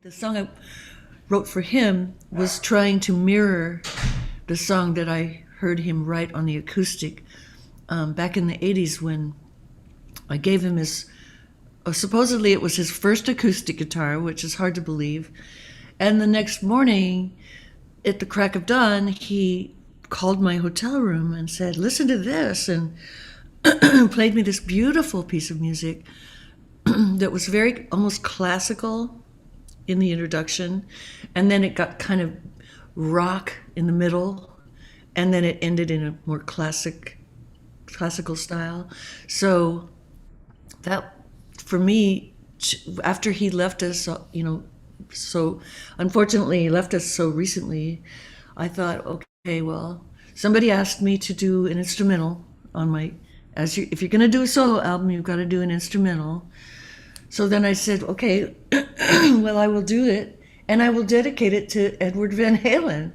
The song I wrote for him was trying to mirror the song that I heard him write on the acoustic back in the 80s when I gave him his, supposedly it was his first acoustic guitar, which is hard to believe. And the next morning, at the crack of dawn, he called my hotel room and said, listen to this, and played me this beautiful piece of music that was very almost classical in the introduction, and then it got kind of rock in the middle, and then it ended in a more classical style. So that, for me, after he left us, so unfortunately he left us so recently, I thought, okay, well, somebody asked me to do an instrumental on my, if you're going to do a solo album, you've got to do an instrumental. So then I said, okay, well, I will do it, and I will dedicate it to Edward Van Halen.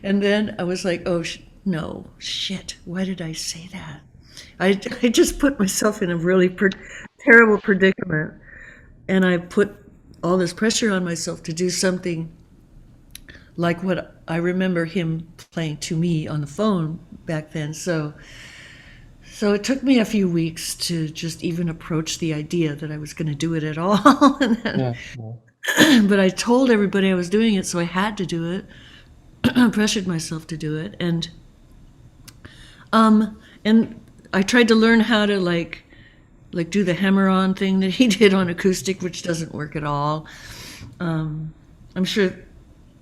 And then I was like, oh, no, shit, why did I say that? I just put myself in a really terrible predicament, and I put all this pressure on myself to do something like what I remember him playing to me on the phone back then. So it took me a few weeks to just even approach the idea that I was going to do it at all. And then, but I told everybody I was doing it, so I had to do it. Pressured myself to do it, and I tried to learn how to like do the hammer-on thing that he did on acoustic, which doesn't work at all. I'm sure,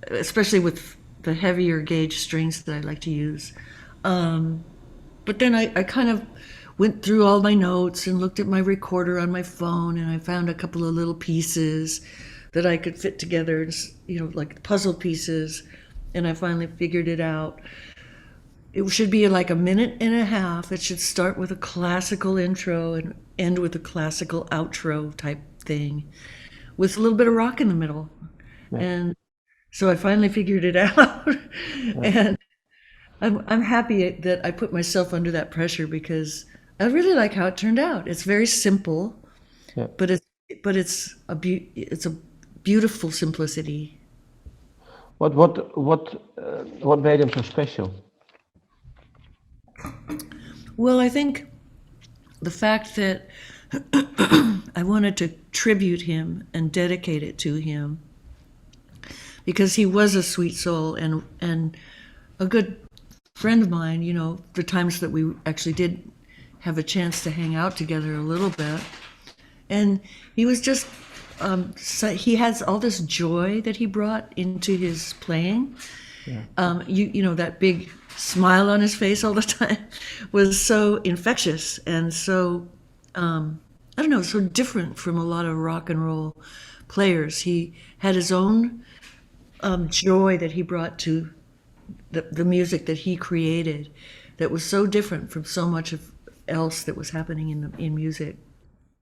especially with the heavier gauge strings that I like to use. But then I kind of went through all my notes and looked at my recorder on my phone, and I found a couple of little pieces that I could fit together, like puzzle pieces, and I finally figured it out. It should be like a minute and a half. It should start with a classical intro and end with a classical outro type thing, with a little bit of rock in the middle. Yeah. And so I finally figured it out. Yeah. And I'm happy that I put myself under that pressure, because I really like how it turned out. It's very simple, yeah. but it's a beautiful simplicity. What made him so special? Well, I think the fact that I wanted to tribute him and dedicate it to him, because he was a sweet soul and a good friend of mine. The times that we actually did have a chance to hang out together a little bit, and he was just he has all this joy that he brought into his playing. Yeah. That big smile on his face all the time was so infectious and so I don't know, so different from a lot of rock and roll players. He had his own joy that he brought to the music that he created, that was so different from so much else that was happening in music.